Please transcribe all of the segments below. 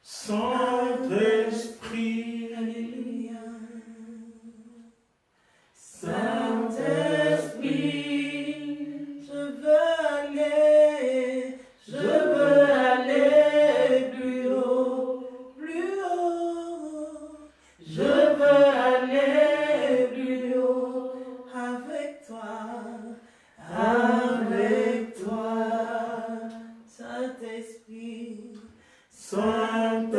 Saint-Esprit, Alléluia. Saint-Esprit, je veux aller plus haut, plus haut. Je veux aller plus haut avec toi, Saint-Esprit, Saint-Esprit.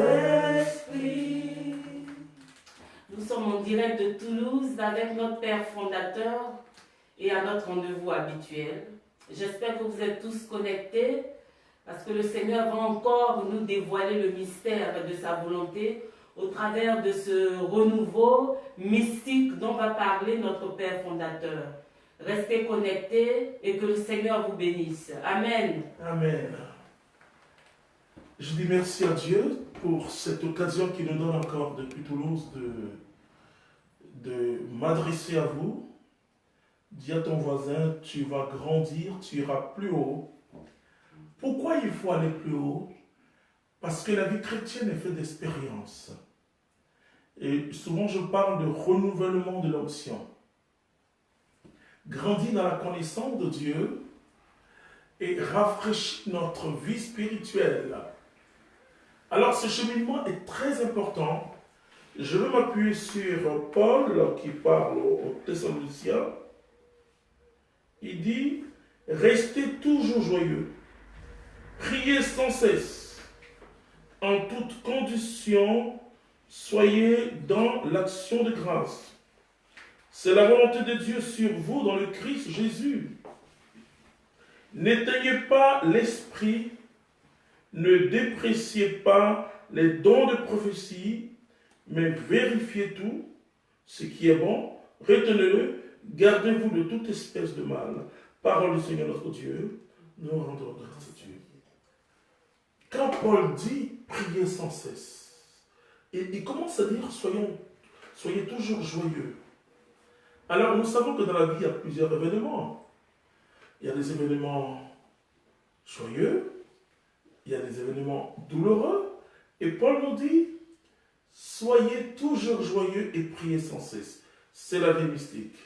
Nous sommes en direct de Toulouse avec notre Père fondateur et à notre rendez-vous habituel. J'espère que vous êtes tous connectés parce que le Seigneur va encore nous dévoiler le mystère de sa volonté au travers de ce renouveau mystique dont va parler notre Père fondateur. Restez connectés et que le Seigneur vous bénisse. Amen. Amen. Je dis merci à Dieu pour cette occasion qu'il nous donne encore depuis Toulouse de m'adresser à vous. Dis à ton voisin, tu vas grandir, tu iras plus haut. Pourquoi il faut aller plus haut? Parce que la vie chrétienne est faite d'expériences. Et souvent je parle de renouvellement de l'onction. Grandir dans la connaissance de Dieu et rafraîchir notre vie spirituelle. Alors ce cheminement est très important. Je veux m'appuyer sur Paul qui parle aux Thessaloniciens. Il dit, restez toujours joyeux, priez sans cesse, en toute condition, soyez dans l'action de grâce. C'est la volonté de Dieu sur vous dans le Christ Jésus. N'éteignez pas l'esprit, ne dépréciez pas les dons de prophétie, mais vérifiez tout, ce qui est bon, retenez-le, gardez-vous de toute espèce de mal. Parole du Seigneur notre Dieu, nous rendons grâce à Dieu. Quand Paul dit priez sans cesse, il commence à dire soyez toujours joyeux. Alors nous savons que dans la vie il y a plusieurs événements. Il y a des événements joyeux, il y a des événements douloureux, et Paul nous dit soyez toujours joyeux et priez sans cesse. C'est la vie mystique.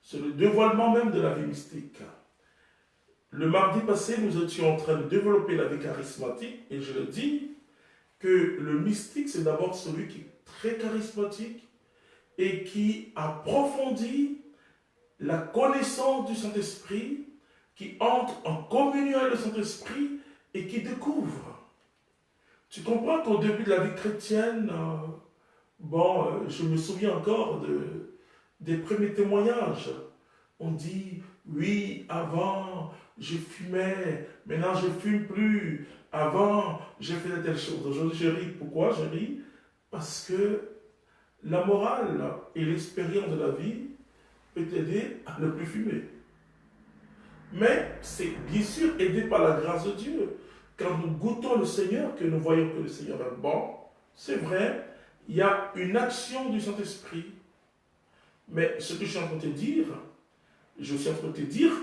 C'est le dévoilement même de la vie mystique. Le mardi passé, nous étions en train de développer la vie charismatique et je le dis que le mystique, c'est d'abord celui qui est très charismatique et qui approfondit la connaissance du Saint-Esprit, qui entre en communion avec le Saint-Esprit et qui découvre. Tu comprends qu'au début de la vie chrétienne, je me souviens encore des premiers témoignages. On dit, oui, avant, je fumais, maintenant je ne fume plus. Avant, je faisais telle chose. Aujourd'hui, je ris. Pourquoi je ris? Parce que la morale et l'expérience de la vie peut t'aider à ne plus fumer. Mais c'est bien sûr aidé par la grâce de Dieu. Quand nous goûtons le Seigneur, que nous voyons que le Seigneur est bon, c'est vrai, il y a une action du Saint-Esprit. Mais ce que je suis en train de te dire,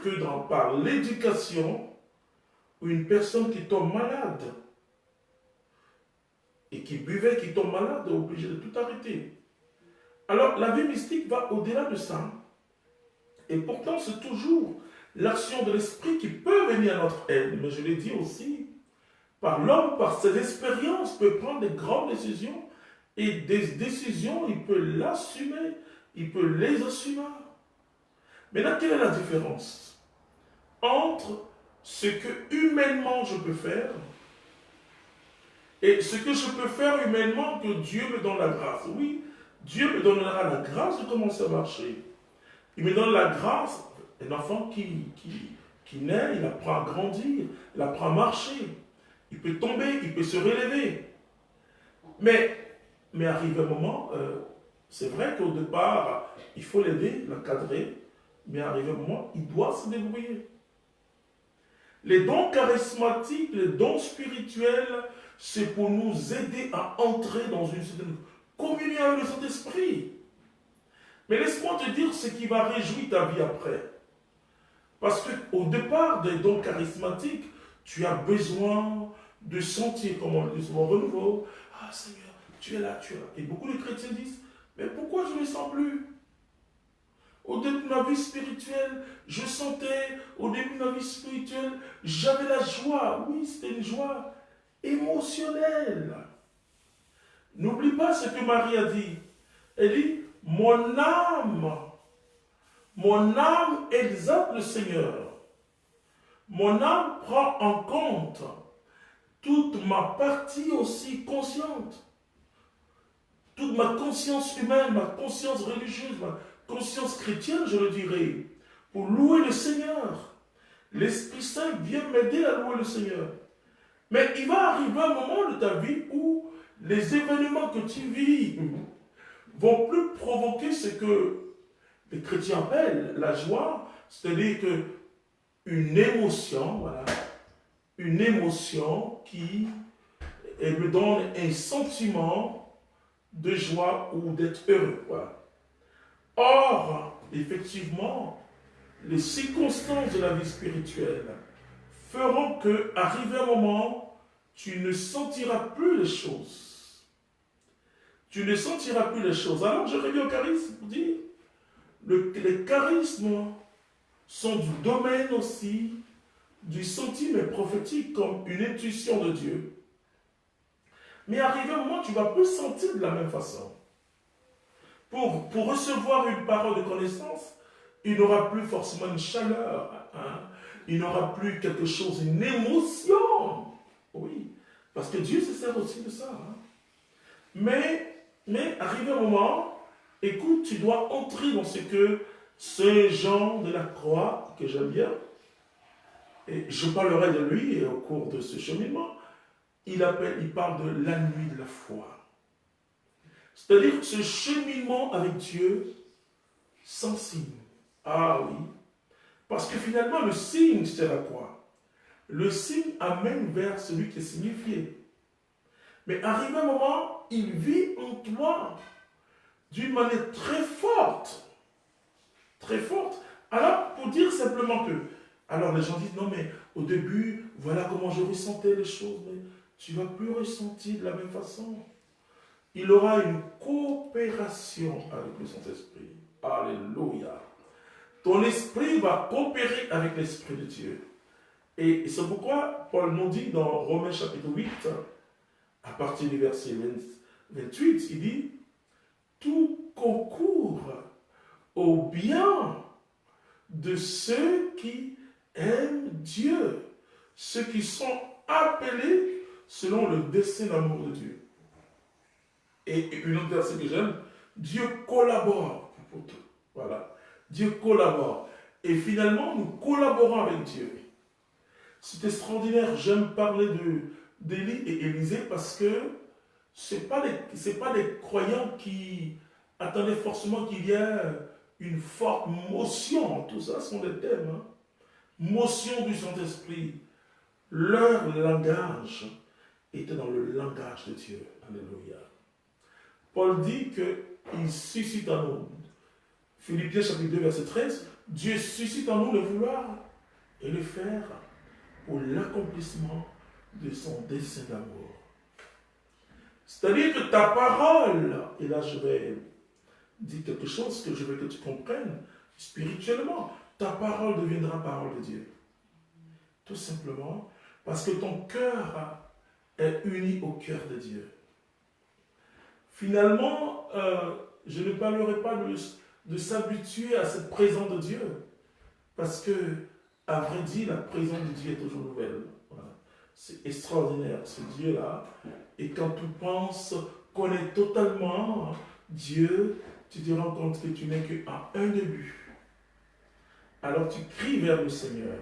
que par l'éducation, une personne qui tombe malade, et qui buvait, qui tombe malade, est obligée de tout arrêter. Alors, la vie mystique va au-delà de ça. Et pourtant, c'est toujours l'action de l'esprit qui peut venir à notre aide. Mais je l'ai dit aussi, par l'homme, par ses expériences, peut prendre des grandes décisions. Et des décisions, il peut l'assumer, il peut les assumer. Maintenant, quelle est la différence entre ce que humainement je peux faire et ce que je peux faire humainement que Dieu me donne la grâce? Oui, Dieu me donnera la grâce de commencer à marcher. Il me donne la grâce, un enfant qui naît, il apprend à grandir, il apprend à marcher. Il peut tomber, il peut se relever. Mais arrive un moment, c'est vrai qu'au départ, il faut l'aider, l'encadrer, mais arrive un moment, il doit se débrouiller. Les dons charismatiques, les dons spirituels, c'est pour nous aider à entrer dans une certaine communion avec le Saint-Esprit. Mais laisse-moi te dire ce qui va réjouir ta vie après. Parce qu'au départ des dons charismatiques, tu as besoin de sentir, comme on le dit souvent, renouveau. Ah Seigneur, tu es là, tu es là. Et beaucoup de chrétiens disent, mais pourquoi je ne me sens plus? Au début de ma vie spirituelle, je sentais, au début de ma vie spirituelle, j'avais la joie. Oui, c'était une joie émotionnelle. N'oublie pas ce que Marie a dit. Elle dit, mon âme exalte le Seigneur. Mon âme prend en compte toute ma partie aussi consciente. Toute ma conscience humaine, ma conscience religieuse, ma conscience chrétienne, je le dirais, pour louer le Seigneur. L'Esprit Saint vient m'aider à louer le Seigneur. Mais il va arriver un moment de ta vie où les événements que tu vis vont plus provoquer ce que les chrétiens appellent la joie, c'est-à-dire que une émotion, voilà, une émotion qui me donne un sentiment de joie ou d'être heureux. Voilà. Or, effectivement, les circonstances de la vie spirituelle feront que, arrivé un moment, tu ne sentiras plus les choses. Tu ne sentiras plus les choses. Alors, je reviens au charisme pour dire, les charismes sont du domaine aussi du sentiment prophétique comme une intuition de Dieu. Mais arrivé un moment, tu ne vas plus sentir de la même façon. Pour recevoir une parole de connaissance, il n'aura plus forcément une chaleur. Hein? Il n'aura plus quelque chose, une émotion. Oui, parce que Dieu se sert aussi de ça. Hein? Mais arrivé un moment, écoute, tu dois entrer dans ce que Saint Jean de la Croix, que j'aime bien, et je parlerai de lui au cours de ce cheminement, il parle de la nuit de la foi. C'est-à-dire ce cheminement avec Dieu sans signe. Ah oui. Parce que finalement, le signe, c'est la croix. Le signe amène vers celui qui est signifié. Mais arrivé un moment, il vit en toi d'une manière très forte. Très forte. Alors, pour dire simplement que, alors les gens disent, non mais au début, voilà comment je ressentais les choses, mais tu ne vas plus ressentir de la même façon. Il aura une coopération avec le Saint-Esprit. Alléluia. Ton esprit va coopérer avec l'Esprit de Dieu. Et c'est pourquoi Paul nous dit dans Romains chapitre 8, à partir du verset 28, il dit, tout concourt au bien de ceux qui aiment Dieu, ceux qui sont appelés selon le dessein d'amour de Dieu. Et une autre verset que j'aime, Dieu collabore pour tout. Voilà. Dieu collabore. Et finalement, nous collaborons avec Dieu. C'est extraordinaire. J'aime parler d'Élie et Élisée parce que ce n'est pas des croyants qui attendaient forcément qu'il y ait une forte motion. Tout ça sont des thèmes. Hein. Motion du Saint-Esprit. Leur langage était dans le langage de Dieu. Alléluia. Paul dit qu'il suscite en nous, Philippiens chapitre 2, verset 13, Dieu suscite en nous le vouloir et le faire pour l'accomplissement de son dessein d'amour. C'est-à-dire que ta parole, et là je vais dire quelque chose que je veux que tu comprennes spirituellement, ta parole deviendra parole de Dieu. Tout simplement parce que ton cœur est uni au cœur de Dieu. Finalement, je ne parlerai pas de s'habituer à cette présence de Dieu. Parce que, à vrai dire, la présence de Dieu est toujours nouvelle. Voilà. C'est extraordinaire, ce Dieu-là. Et quand tu penses connaître totalement Dieu, tu te rends compte que tu n'es qu'à un début. Alors tu cries vers le Seigneur.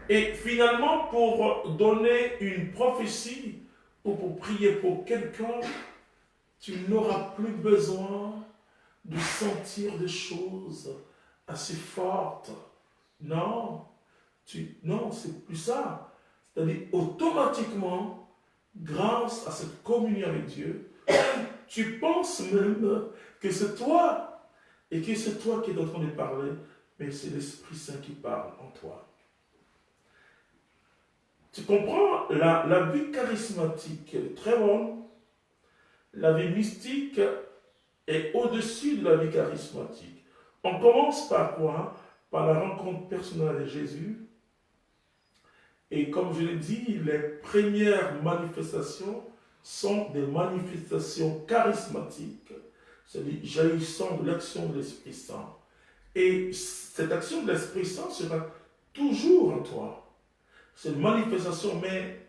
Et finalement, pour donner une prophétie ou pour prier pour quelqu'un, tu n'auras plus besoin de sentir des choses assez fortes. Non, c'est plus ça. C'est-à-dire, automatiquement, grâce à cette communion avec Dieu, tu penses même que c'est toi, et que c'est toi qui es en train de parler, mais c'est l'Esprit Saint qui parle en toi. Tu comprends, la vie charismatique est très bonne. La vie mystique est au-dessus de la vie charismatique. On commence par quoi? Par la rencontre personnelle de Jésus. Et comme je l'ai dit, les premières manifestations sont des manifestations charismatiques, c'est-à-dire jaillissant de l'action de l'Esprit Saint. Et cette action de l'Esprit Saint sera toujours en toi. C'est une manifestation, mais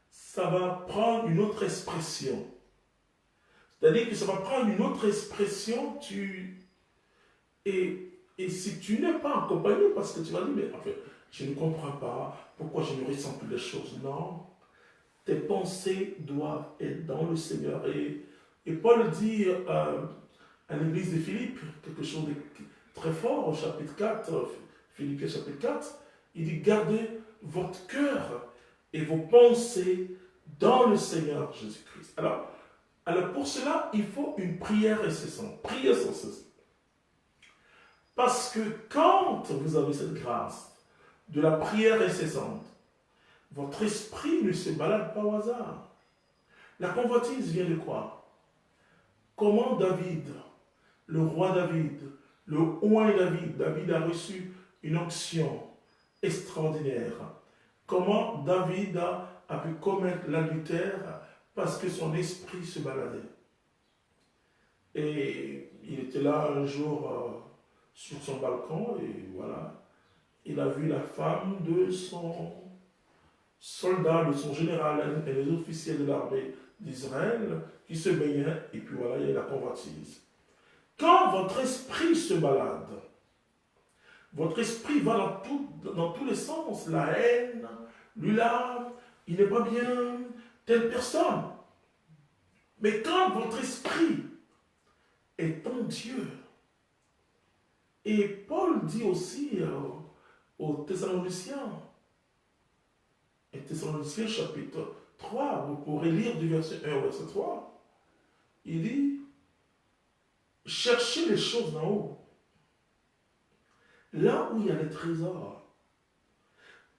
ça va prendre une autre expression. C'est-à-dire que ça va prendre une autre expression, et si tu n'es pas accompagné, parce que tu vas dire, mais en fait, je ne comprends pas pourquoi je ne ressens plus les choses. Non, tes pensées doivent être dans le Seigneur. Et Paul dit à l'église de Philippe quelque chose de très fort au chapitre 4, Philippiens chapitre 4, il dit, gardez votre cœur et vos pensées dans le Seigneur Jésus-Christ. Alors pour cela, il faut une prière incessante. Priez sans cesse. Parce que quand vous avez cette grâce de la prière incessante, votre esprit ne se balade pas au hasard. La convoitise vient de quoi? Comment David, le roi David, le oint David a reçu une onction extraordinaire. Comment David a pu commettre l'adultère? Parce que son esprit se baladait. Et il était là un jour sur son balcon et voilà, il a vu la femme de son soldat, de son général et les officiers de l'armée d'Israël qui se baignaient, et puis voilà, il y a la convoitise. Quand votre esprit se balade, votre esprit va dans tous les sens, la haine, lui là, il n'est pas bien, telle personne. Mais quand votre esprit est en Dieu, et Paul dit aussi aux Thessaloniciens, et Thessaloniciens chapitre 3, vous pourrez lire du verset 1 au verset 3, il dit, cherchez les choses d'en haut, là où il y a les trésors,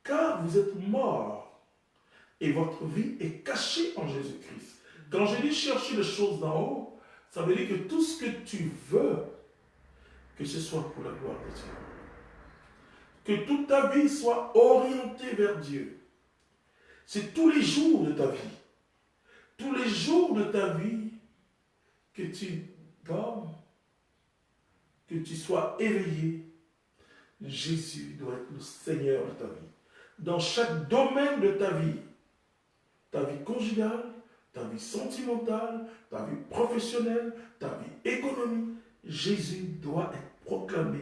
car vous êtes morts, et votre vie est cachée en Jésus-Christ. Quand je dis chercher les choses d'en haut, ça veut dire que tout ce que tu veux, que ce soit pour la gloire de Dieu. Que toute ta vie soit orientée vers Dieu. C'est tous les jours de ta vie. Tous les jours de ta vie que tu dormes, que tu sois éveillé. Jésus doit être le Seigneur de ta vie. Dans chaque domaine de ta vie conjugale, ta vie sentimentale, ta vie professionnelle, ta vie économique, Jésus doit être proclamé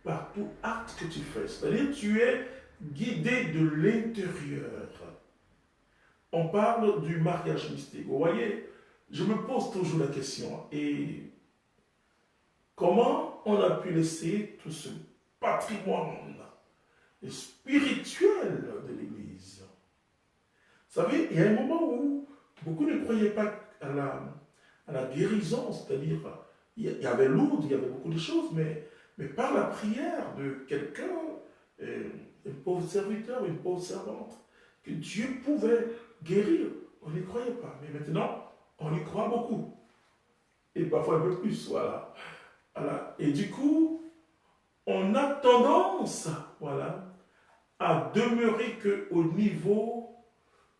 par tout acte que tu fais. C'est-à-dire que tu es guidé de l'intérieur. On parle du mariage mystique. Vous voyez, je me pose toujours la question. Et comment on a pu laisser tout ce patrimoine spirituel de l'Église? Vous savez, il y a un moment où beaucoup ne croyaient pas à la guérison, c'est-à-dire il y avait Lourdes, il y avait beaucoup de choses, mais par la prière de quelqu'un, un pauvre serviteur, une pauvre servante, que Dieu pouvait guérir, on n'y croyait pas. Mais maintenant, on y croit beaucoup. Et parfois un peu plus, voilà. Et du coup, on a tendance, voilà, à demeurer qu'au niveau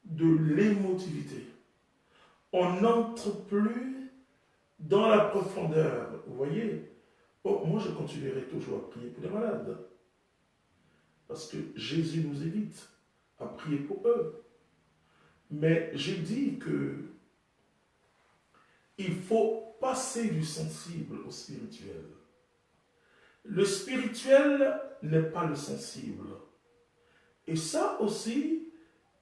de l'émotivité. On n'entre plus dans la profondeur. Vous voyez, moi je continuerai toujours à prier pour les malades. Parce que Jésus nous invite à prier pour eux. Mais j'ai dit que il faut passer du sensible au spirituel. Le spirituel n'est pas le sensible. Et ça aussi,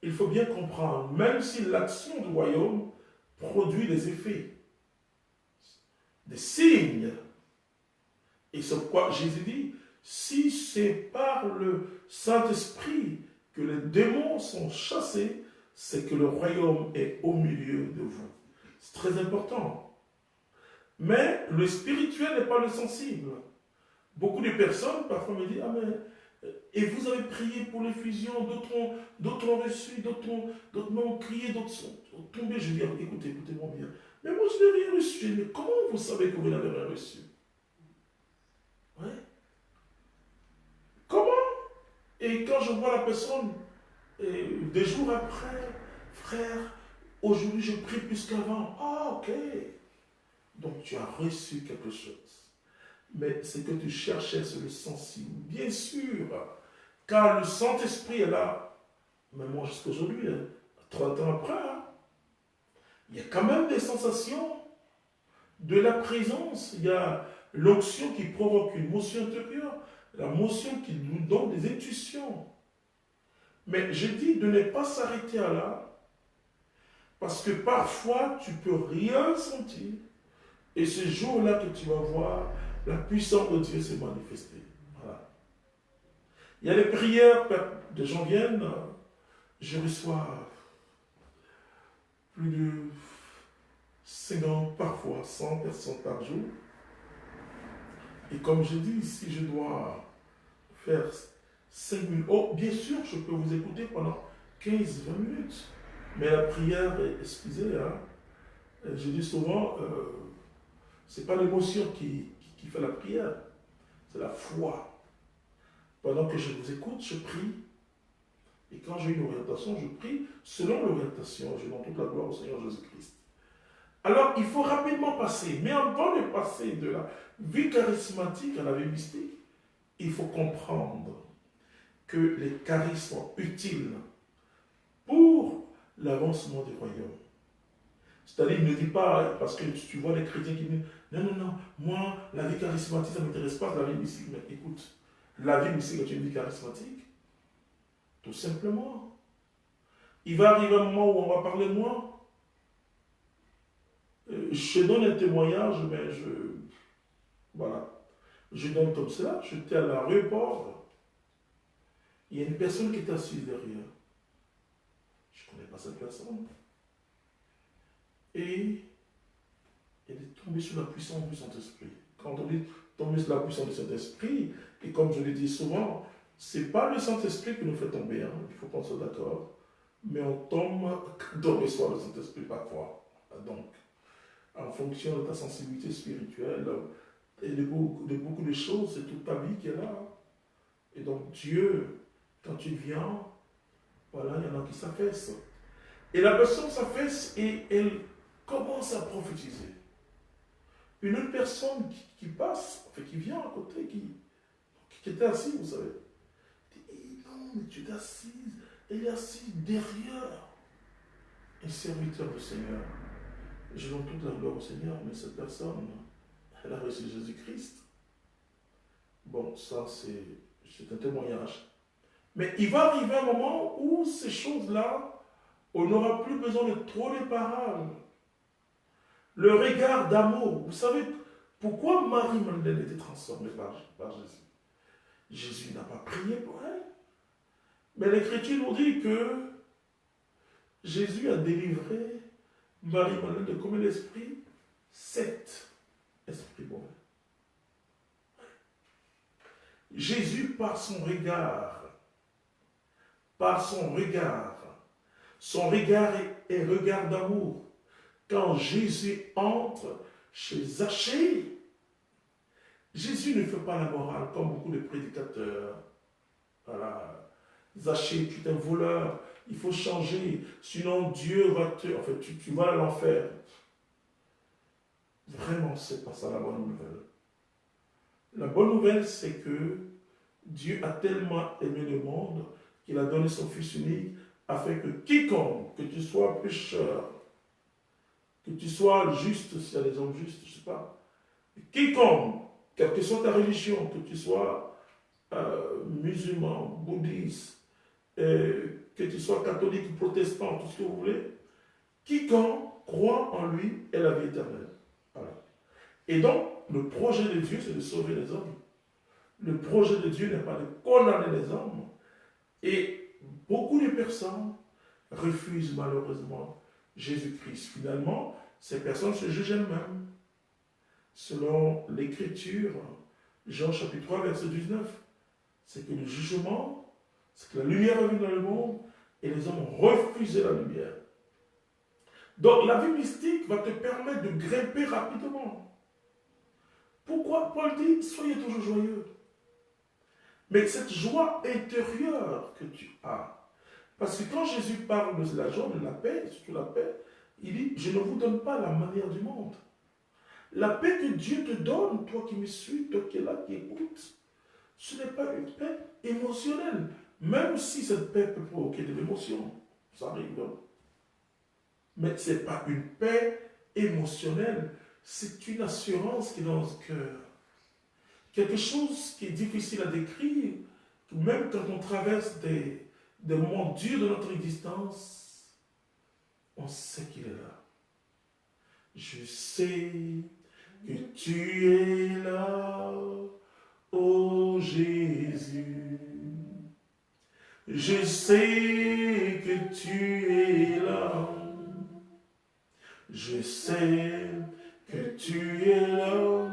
il faut bien comprendre, même si l'action du royaume produit des effets, des signes. Et c'est pourquoi Jésus dit, si c'est par le Saint-Esprit que les démons sont chassés, c'est que le royaume est au milieu de vous. C'est très important. Mais le spirituel n'est pas le sensible. Beaucoup de personnes parfois me disent, ah mais Et vous avez prié pour l'effusion, d'autres ont reçu, d'autres m'ont crié, d'autres sont tombés. Je dis, écoutez-moi bien. Mais moi, je n'ai rien reçu. Mais comment vous savez que vous n'avez rien reçu? Ouais. Comment? Et quand je vois la personne, des jours après, frère, aujourd'hui je prie plus qu'avant. Ah, ok. Donc tu as reçu quelque chose. Mais ce que tu cherchais, c'est le sensible. Bien sûr, car le Saint-Esprit est là. Mais moi, jusqu'à aujourd'hui, 30 ans après, il y a quand même des sensations de la présence. Il y a l'onction qui provoque une motion intérieure, la motion qui nous donne des intuitions. Mais je dis de ne pas s'arrêter à là, parce que parfois tu peux rien sentir, et ce jour-là que tu vas voir la puissance de Dieu se manifester. Voilà. Il y a les prières, des gens viennent, je reçois plus de 50, parfois 100 personnes par jour. Et comme je dis, si je dois faire 5 minutes, oh, bien sûr, je peux vous écouter pendant 15-20 minutes. Mais la prière, excusez, je dis souvent, c'est pas l'émotion qui fait la prière, c'est la foi. Pendant que je vous écoute, je prie. Et quand j'ai une orientation, je prie selon l'orientation. Je donne toute la gloire au Seigneur Jésus-Christ. Alors, il faut rapidement passer. Mais avant de passer de la vie charismatique à la vie mystique, il faut comprendre que les charismes sont utiles pour l'avancement du royaume. C'est-à-dire, il ne dit pas, parce que tu vois les chrétiens qui disent, non, moi, la vie charismatique, ça ne m'intéresse pas, la vie mystique. Mais écoute, la vie mystique est une vie charismatique. Tout simplement. Il va arriver un moment où on va parler de moi. Je donne un témoignage, mais voilà. Je donne comme cela. J'étais à l'aéroport. Il y a une personne qui est assise derrière. Je ne connais pas cette personne. Et elle est tombée sur la puissance du Saint-Esprit. Quand on dit tomber sur la puissance du Saint-Esprit, et comme je le dis souvent, ce n'est pas le Saint-Esprit qui nous fait tomber, hein, il faut qu'on soit d'accord, mais on tombe quand on reçoit le Saint-Esprit parfois. Donc, en fonction de ta sensibilité spirituelle et de beaucoup de choses, c'est toute ta vie qui est là. Et donc, Dieu, quand tu viens, voilà, il y en a qui s'affaissent. Et la personne s'affaisse et elle commence à prophétiser. Une autre personne qui passe, enfin, qui vient à côté, qui était assise, vous savez, dit, non, mais tu es assise, elle est assise derrière un serviteur du Seigneur. Je donne toute la gloire au Seigneur, mais cette personne, elle a reçu Jésus-Christ. Bon, ça c'est un témoignage. Mais il va arriver un moment où ces choses-là, on n'aura plus besoin de trop les paroles. Le regard d'amour. Vous savez pourquoi Marie-Madeleine était transformée par Jésus? Jésus n'a pas prié pour elle. Mais l'Écriture nous dit que Jésus a délivré Marie-Madeleine de combien d'esprits? 7 esprits mauvais. Jésus, par son regard son regard est regard d'amour. Quand Jésus entre chez Zachée, Jésus ne fait pas la morale comme beaucoup de prédicateurs. Voilà. Zachée, tu es un voleur, il faut changer, sinon Dieu va tu vas à l'enfer. Vraiment, c'est pas ça la bonne nouvelle. La bonne nouvelle, c'est que Dieu a tellement aimé le monde qu'il a donné son Fils unique afin que quiconque, que tu sois pécheur, que tu sois juste, s'il y a des hommes justes, je ne sais pas, quiconque, quelle que soit ta religion, que tu sois musulman, bouddhiste, que tu sois catholique, protestant, tout ce que vous voulez, quiconque croit en lui est la vie éternelle. Voilà. Et donc, le projet de Dieu, c'est de sauver les hommes. Le projet de Dieu n'est pas de condamner les hommes. Et beaucoup de personnes refusent malheureusement Jésus-Christ. Finalement, ces personnes se jugent elles-mêmes. Selon l'Écriture, Jean chapitre 3, verset 19, c'est que le jugement, c'est que la lumière est venue dans le monde et les hommes ont refusé la lumière. Donc la vie mystique va te permettre de grimper rapidement. Pourquoi Paul dit, soyez toujours joyeux. Mais cette joie intérieure que tu as, parce que quand Jésus parle de la joie, de la paix, surtout la paix, il dit, je ne vous donne pas la manière du monde. La paix que Dieu te donne, toi qui me suis, toi qui es là, qui écoute, ce n'est pas une paix émotionnelle. Même si cette paix peut provoquer de l'émotion, ça arrive. Mais ce n'est pas une paix émotionnelle, c'est une assurance qui est dans le cœur. Quelque chose qui est difficile à décrire, même quand on traverse des moments durs de notre existence, on sait qu'il est là. Je sais que tu es là, ô Jésus. Je sais que tu es là. Je sais que tu es là,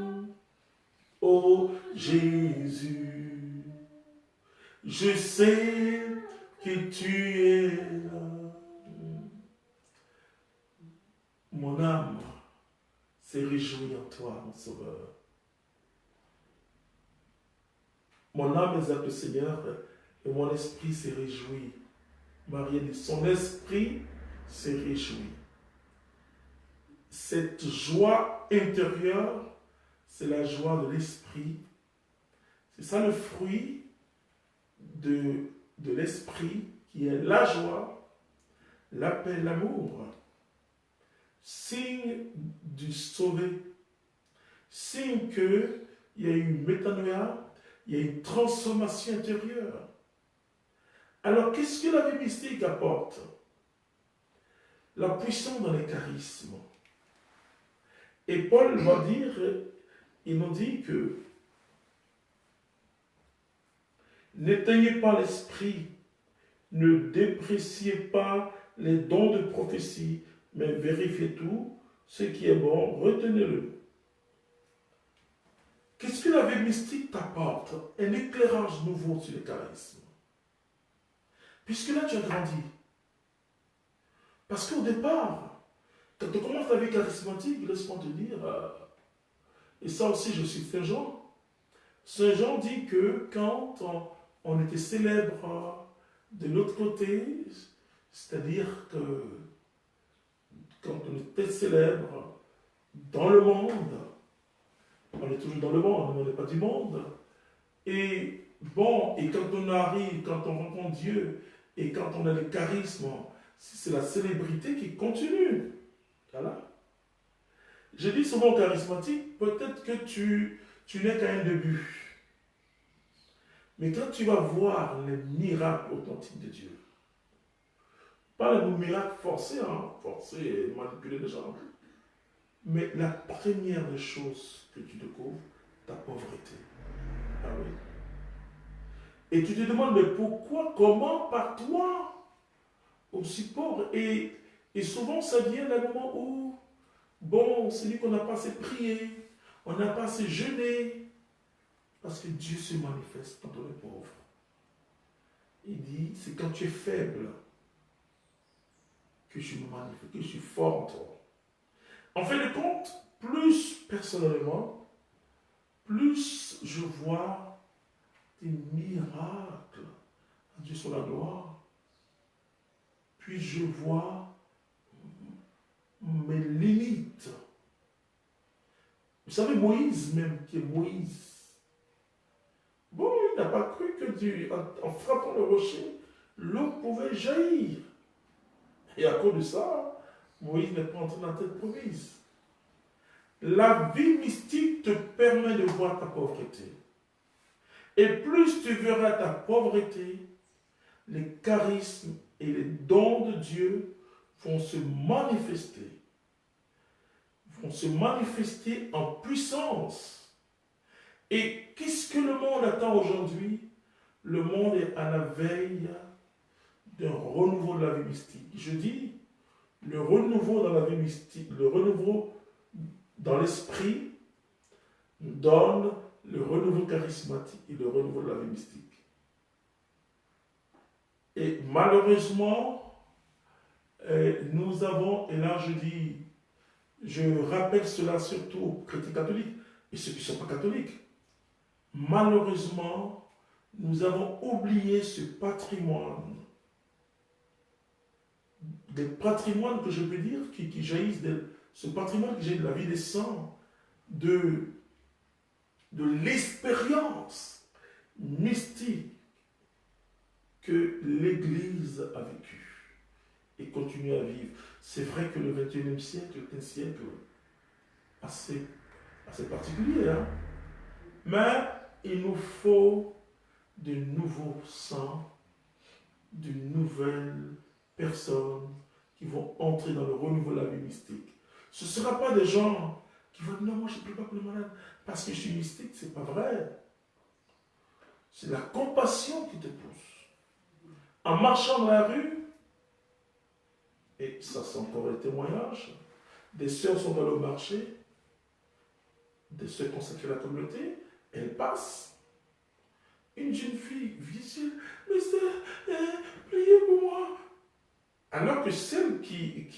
ô Jésus. Je sais que tu es là. Mon âme s'est réjouie en toi, mon Sauveur. Mon âme exalte le Seigneur et mon esprit s'est réjoui. Marie dit, son esprit s'est réjoui. Cette joie intérieure, c'est la joie de l'esprit. C'est ça le fruit de l'esprit qui est la joie, la paix, l'amour. Signe du sauvé. Signe qu'il y a une métanoïa, il y a une transformation intérieure. Alors, qu'est-ce que la vie mystique apporte? La puissance dans les charismes. Et Paul va dire, il nous dit que n'éteignez pas l'esprit, ne dépréciez pas les dons de prophétie, mais vérifiez tout, ce qui est bon, retenez-le. Qu'est-ce que la vie mystique t'apporte? Un éclairage nouveau sur les charismes. Puisque là, tu as grandi. Parce qu'au départ, quand tu commences la vie charismatique, laisse-moi te dire, et ça aussi je suis Saint Jean. Saint Jean dit que quand on était célèbre de l'autre côté, c'est-à-dire que quand on était célèbre dans le monde, on est toujours dans le monde, on n'est pas du monde. Et bon, et quand on arrive, quand on rencontre Dieu, et quand on a le charisme, c'est la célébrité qui continue. Voilà. Je dis souvent charismatique, peut-être que tu n'es qu'à un début. Mais quand tu vas voir les miracles authentiques de Dieu, pas les miracles forcés, forcés et manipuler les gens, mais la première des choses que tu découvres, ta pauvreté. Ah oui. Et tu te demandes, mais pourquoi, comment, par toi, aussi pauvre? Et souvent, ça vient d'un moment où, bon, c'est lui qu'on n'a pas assez prié, on n'a pas assez jeûné, parce que Dieu se manifeste quand on est pauvre. Il dit, c'est quand tu es faible que je me manifeste, que je suis fort en toi. En fin de compte, plus personnellement, plus je vois des miracles, à Dieu soit la gloire, puis je vois mes limites. Vous savez, Moïse même, qui est Moïse, bon, il n'a pas cru que Dieu, en frappant le rocher, l'eau pouvait jaillir. Et à cause de ça, Moïse n'est pas entré dans la tête promise. La vie mystique te permet de voir ta pauvreté. Et plus tu verras ta pauvreté, les charismes et les dons de Dieu vont se manifester. Vont se manifester en puissance. Et qu'est-ce que le monde attend aujourd'hui? Le monde est à la veille d'un renouveau de la vie mystique. Je dis, le renouveau dans la vie mystique, le renouveau dans l'esprit donne le renouveau charismatique et le renouveau de la vie mystique. Et malheureusement, nous avons, et là je rappelle cela surtout aux chrétiens catholiques et ceux qui ne sont pas catholiques, malheureusement, nous avons oublié ce patrimoine, des patrimoines que je peux dire qui jaillissent ce patrimoine qui jaillit de la vie des saints, de l'expérience mystique que l'Église a vécue et continue à vivre. C'est vrai que le XXIe siècle est un siècle assez particulier, hein? Mais il nous faut de nouveaux saints, de nouvelles personnes qui vont entrer dans le renouveau de la vie mystique. Ce ne sera pas des gens qui vont dire non, moi je ne peux pas pour le malade parce que je suis mystique, c'est pas vrai. C'est la compassion qui te pousse. En marchant dans la rue, et ça c'est encore un témoignage, des sœurs sont dans le marché, des sœurs consacrées à la communauté, elles passent. Une jeune fille vient dire, mais priez pour moi. Alors que celles qui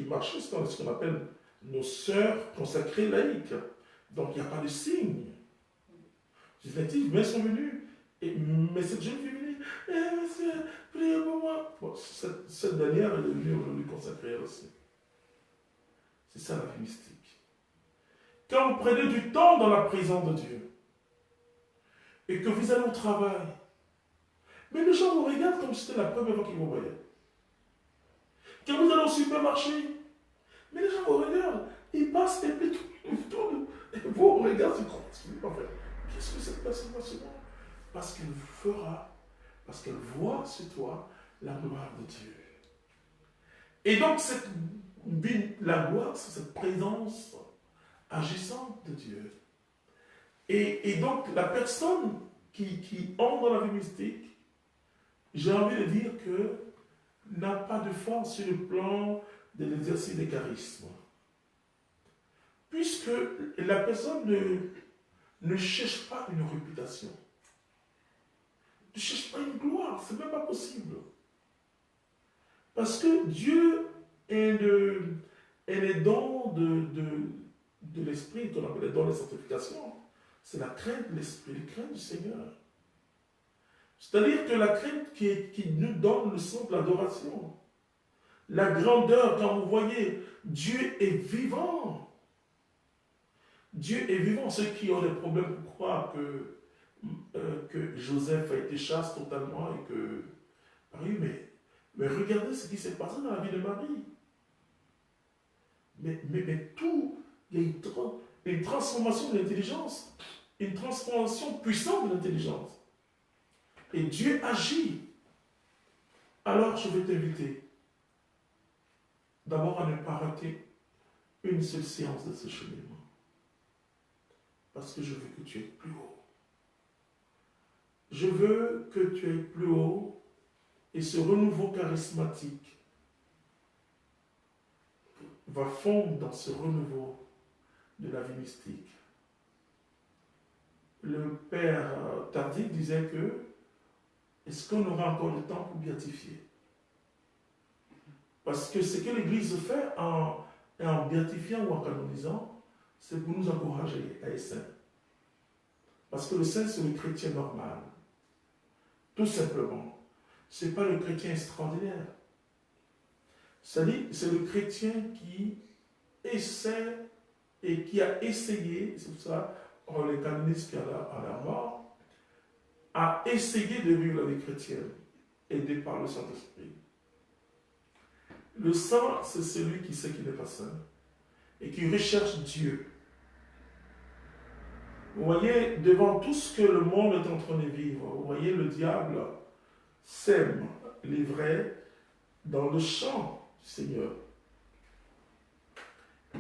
marchaient, c'est ce qu'on appelle nos sœurs consacrées laïques. Donc il n'y a pas de signe. Mais elles sont venues. Mais cette jeune fille venue, monsieur, priez pour moi. Bon, cette dernière, elle est venue aujourd'hui consacrée aussi. C'est ça la vie mystique. Quand vous prenez du temps dans la présence de Dieu, et que vous allez au travail, mais les gens vous regardent comme si c'était la première fois qu'ils vous voyaient. Quand vous allez au supermarché, mais les gens vous regardent, ils passent et puis tout, et vous regardez, qu'est-ce que cette personne va se voir? Parce qu'elle fera, parce qu'elle voit sur toi la gloire de Dieu. Et donc, la gloire, c'est cette présence agissante de Dieu. Et donc, la personne qui entre dans la vie mystique, j'ai envie de dire que n'a pas de force sur le plan de l'exercice des charismes. Puisque la personne ne cherche pas une réputation, ne cherche pas une gloire, c'est même pas possible. Parce que Dieu est les dons de l'esprit, qu'on appelle les dons de sanctification. C'est la crainte de l'esprit, la crainte du Seigneur. C'est-à-dire que la crainte qui nous donne le sens de l'adoration. La grandeur, quand vous voyez, Dieu est vivant. Dieu est vivant. Ceux qui ont des problèmes pour croire que Joseph a été chaste totalement et que... Oui, mais regardez ce qui s'est passé dans la vie de Marie. Mais tout, il y a une transformation de l'intelligence, une transformation puissante de l'intelligence. Et Dieu agit. Alors je vais t'inviter d'abord à ne pas rater une seule séance de ce cheminement. Parce que je veux que tu ailles plus haut. Je veux que tu ailles plus haut et ce renouveau charismatique va fondre dans ce renouveau de la vie mystique. Le père Tardif disait que est-ce qu'on aura encore le temps pour béatifier? Parce que ce que l'Église fait en béatifiant ou en canonisant, c'est pour nous encourager à être saints. Parce que le saint, c'est le chrétien normal. Tout simplement. Ce n'est pas le chrétien extraordinaire. C'est-à-dire, c'est le chrétien qui essaie et qui a essayé, c'est pour ça, on les canonise qui à la mort, a essayé de vivre la vie chrétienne, aidé par le Saint-Esprit. Le saint, c'est celui qui sait qu'il n'est pas saint et qui recherche Dieu. Vous voyez, devant tout ce que le monde est en train de vivre, vous voyez, le diable sème les vrais dans le champ du Seigneur.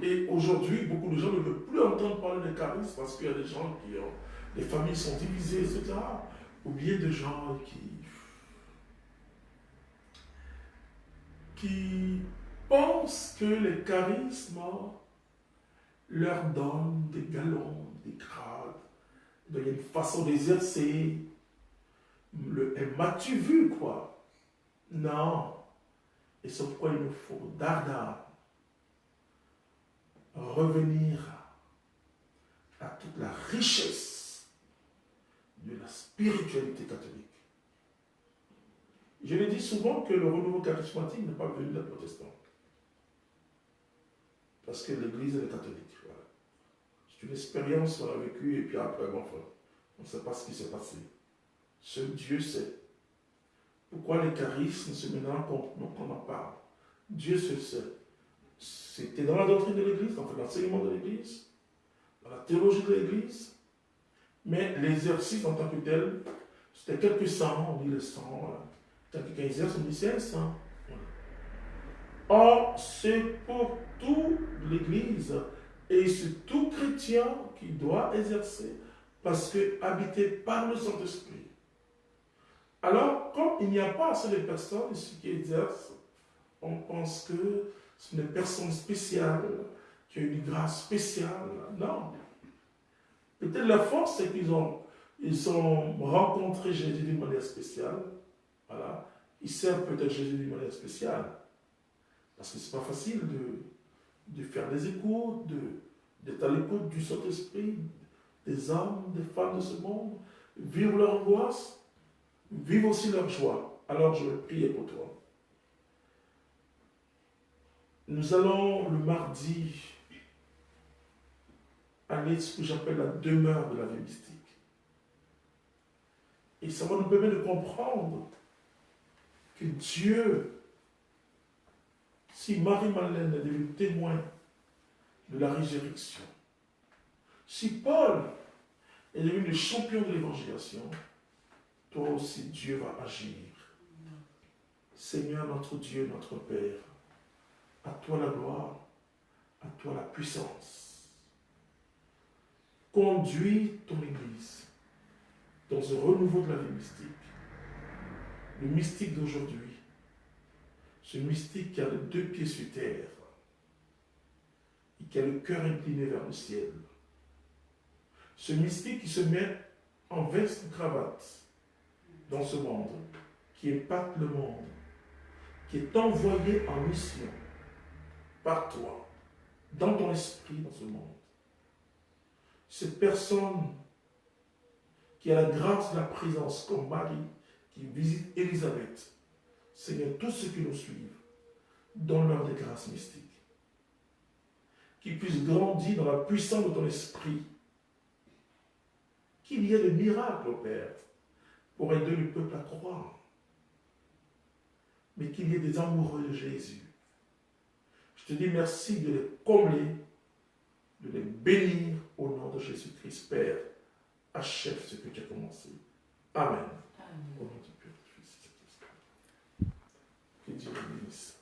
Et aujourd'hui, beaucoup de gens ne veulent plus entendre parler de charisme parce qu'il y a des gens qui ont... Les familles sont divisées, etc. Ou bien des gens qui pensent que les charismes leur donnent des galons, des grades, il y a une façon d'exercer. M'as-tu vu, quoi? Non. Et c'est pourquoi il nous faut d'ardard revenir à toute la richesse de la spiritualité catholique. Je le dis souvent que le renouveau charismatique n'est pas venu des protestants. Parce que l'Église est catholique. Voilà. C'est une expérience qu'on a vécue et puis après, bon, enfin, on ne sait pas ce qui s'est passé. Seul Dieu sait. Pourquoi les charismes, c'est maintenant qu'on en parle. Dieu seul sait. C'était dans la doctrine de l'Église, dans l'enseignement de l'Église, dans la théologie de l'Église, mais l'exercice en tant que tel, c'était quelques saints, on dit les saints, voilà. Quelqu'un exerce, on dit c'est un saint. Or, c'est pour toute l'Église et c'est tout chrétien qui doit exercer, parce que habité par le Saint-Esprit. Alors, comme il n'y a pas assez de personnes ici qui exercent, on pense que c'est une personne spéciale, qui a une grâce spéciale. Non. Peut-être la force, c'est qu'ils ont rencontré Jésus d'une manière spéciale. Voilà. Ils servent peut-être Jésus d'une manière spéciale. Parce que ce n'est pas facile de faire des écoutes, d'être à l'écoute du Saint-Esprit, des hommes, des femmes de ce monde, vivre leur angoisse, vivre aussi leur joie. Alors je vais prier pour toi. Nous allons le mardi aller ce que j'appelle la demeure de la vie mystique. Et ça va nous permettre de comprendre que Dieu, si Marie-Madeleine est devenue témoin de la résurrection, si Paul est devenu le champion de l'évangélisation, toi aussi Dieu va agir. Seigneur notre Dieu, notre Père, à toi la gloire, à toi la puissance. Conduis ton Église dans un renouveau de la vie mystique. Le mystique d'aujourd'hui, ce mystique qui a les deux pieds sur terre et qui a le cœur incliné vers le ciel. Ce mystique qui se met en veste et cravate dans ce monde, qui impacte le monde, qui est envoyé en mission par toi, dans ton esprit, dans ce monde. Cette personne qui a la grâce de la présence comme Marie, qui visite Élisabeth, Seigneur, tous ceux qui nous suivent, donne-leur des grâces mystiques. Qu'ils puissent grandir dans la puissance de ton esprit. Qu'il y ait des miracles, au Père, pour aider le peuple à croire. Mais qu'il y ait des amoureux de Jésus. Je te dis merci de les combler, de les bénir au nom de Jésus-Christ. Père, achève ce que tu as commencé. Amen. Au nom du Père, du Fils et du Saint-Esprit. Que Dieu vous bénisse.